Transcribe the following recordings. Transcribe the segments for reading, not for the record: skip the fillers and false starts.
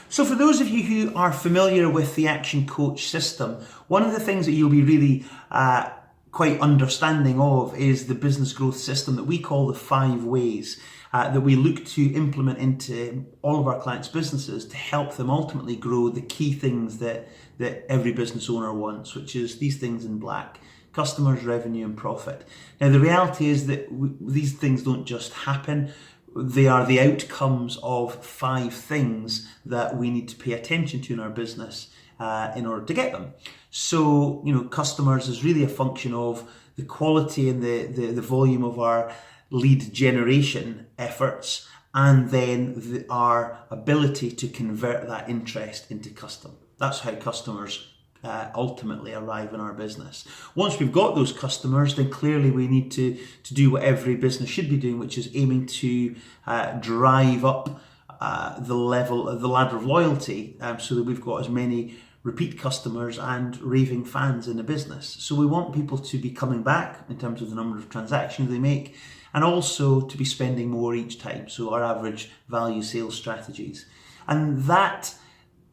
So for those of you who are familiar with the Action Coach system, one of the things that you'll be really quite understanding of is the business growth system that we call the 5 ways that we look to implement into all of our clients' businesses to help them ultimately grow the key things that every business owner wants, which is these things in black: customers, revenue, and profit. Now, the reality is that these things don't just happen. They are the outcomes of 5 things that we need to pay attention to in our business in order to get them. So, customers is really a function of the quality and the volume of our lead generation efforts, and then our ability to convert that interest into custom. That's how customers ultimately arrive in our business. Once we've got those customers, then clearly we need to do what every business should be doing, which is aiming to drive up the ladder of loyalty, so that we've got as many repeat customers and raving fans in the business. So we want people to be coming back in terms of the number of transactions they make, and also to be spending more each time. So our average value sales strategies. And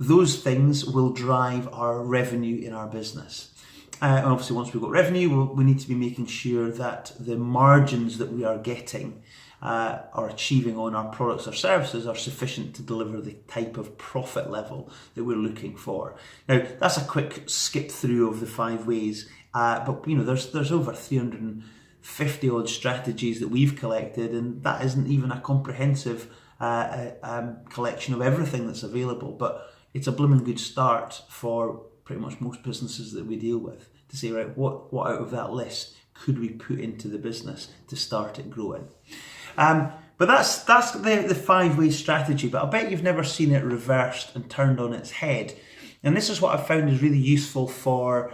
those things will drive our revenue in our business. And obviously, once we've got revenue, we need to be making sure that the margins that we are getting or achieving on our products or services are sufficient to deliver the type of profit level that we're looking for. Now, that's a quick skip through of the 5 ways, but there's over 350 odd strategies that we've collected, and that isn't even a comprehensive collection of everything that's available. But it's a blooming good start for pretty much most businesses that we deal with to say, right, what out of that list could we put into the business to start it growing? But that's the 5-way strategy, but I bet you've never seen it reversed and turned on its head. And this is what I've found is really useful for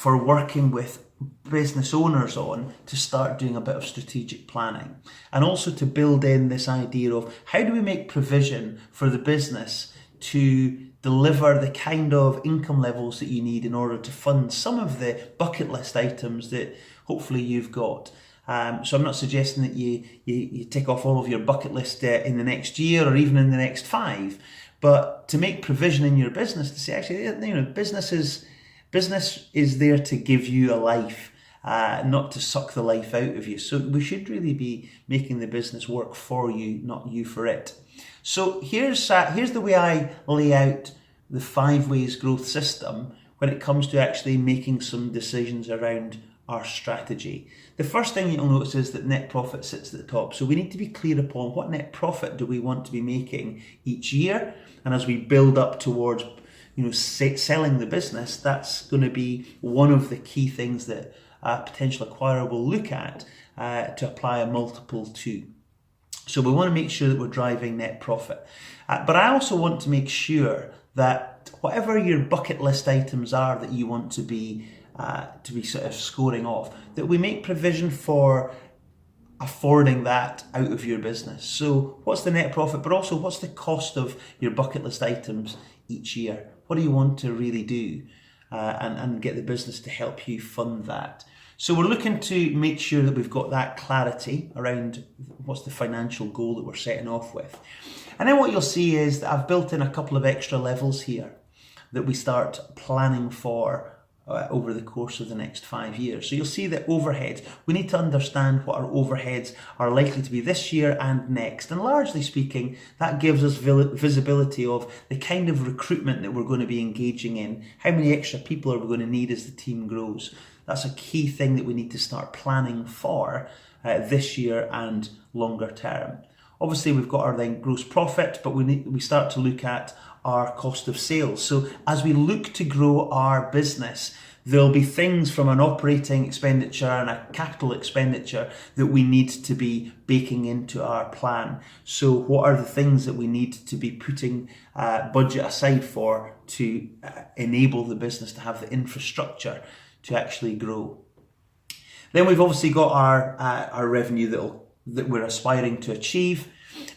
working with business owners on to start doing a bit of strategic planning, and also to build in this idea of how do we make provision for the business to deliver the kind of income levels that you need in order to fund some of the bucket list items that hopefully you've got. So I'm not suggesting that you tick off all of your bucket list in the next year or even in the next 5, but to make provision in your business to say, actually, business is there to give you a life, not to suck the life out of you. So we should really be making the business work for you, not you for it. So here's the way I lay out the 5 ways growth system when it comes to actually making some decisions around our strategy. The first thing you'll notice is that net profit sits at the top. So we need to be clear upon what net profit do we want to be making each year. And as we build up towards selling the business, that's going to be one of the key things that a potential acquirer will look at to apply a multiple to. So we want to make sure that we're driving net profit. But I also want to make sure that whatever your bucket list items are that you want to be sort of scoring off, that we make provision for affording that out of your business. So what's the net profit, but also what's the cost of your bucket list items each year? What do you want to really do and get the business to help you fund that? So we're looking to make sure that we've got that clarity around what's the financial goal that we're setting off with. And then what you'll see is that I've built in a couple of extra levels here that we start planning for over the course of the next 5 years. So you'll see that overheads, we need to understand what our overheads are likely to be this year and next. And largely speaking, that gives us visibility of the kind of recruitment that we're going to be engaging in. How many extra people are we going to need as the team grows? That's a key thing that we need to start planning for this year and longer term. Obviously, we've got our then gross profit, but we start to look at our cost of sales. So as we look to grow our business, there'll be things from an operating expenditure and a capital expenditure that we need to be baking into our plan. So what are the things that we need to be putting budget aside for to enable the business to have the infrastructure to actually grow? Then we've obviously got our revenue that we're aspiring to achieve.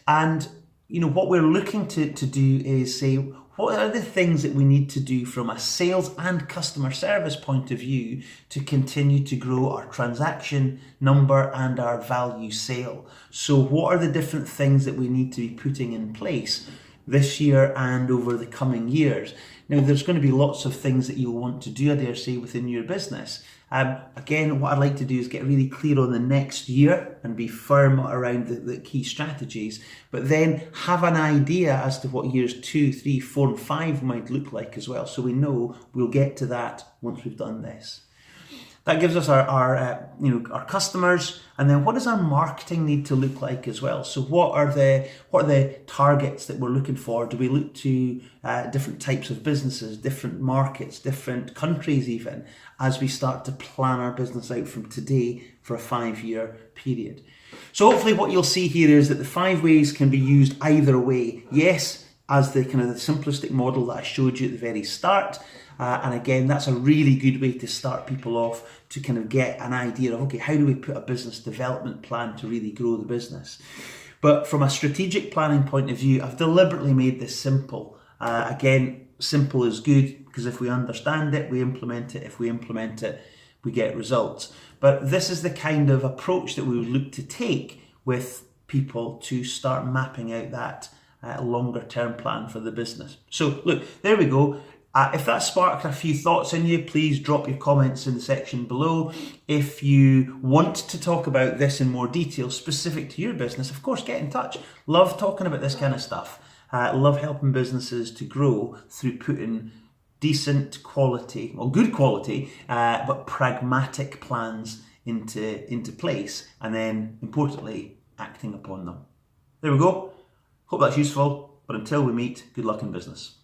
And what we're looking to do is say, what are the things that we need to do from a sales and customer service point of view to continue to grow our transaction number and our value sale? So what are the different things that we need to be putting in place this year and over the coming years. Now, there's going to be lots of things that you'll want to do, I dare say, within your business. Again, what I'd like to do is get really clear on the next year and be firm around the key strategies, but then have an idea as to what years 2, 3, 4, and 5 might look like as well. So we know we'll get to that once we've done this. That gives us our customers, and then what does our marketing need to look like as well? So what are the targets that we're looking for? Do we look to different types of businesses, different markets, different countries even, as we start to plan our business out from today for a 5-year period? So hopefully what you'll see here is that the 5 ways can be used either way. Yes, as the kind of the simplistic model that I showed you at the very start. And again, that's a really good way to start people off to kind of get an idea of, okay, how do we put a business development plan to really grow the business? But from a strategic planning point of view, I've deliberately made this simple. Again, simple is good because if we understand it, we implement it. If we implement it, we get results. But this is the kind of approach that we would look to take with people to start mapping out that longer term plan for the business. So look, there we go. If that sparked a few thoughts in you, please drop your comments in the section below. If you want to talk about this in more detail, specific to your business, of course, get in touch. Love talking about this kind of stuff. Love helping businesses to grow through putting decent quality, or good quality, but pragmatic plans into place, and then, importantly, acting upon them. There we go. Hope that's useful, but until we meet, good luck in business.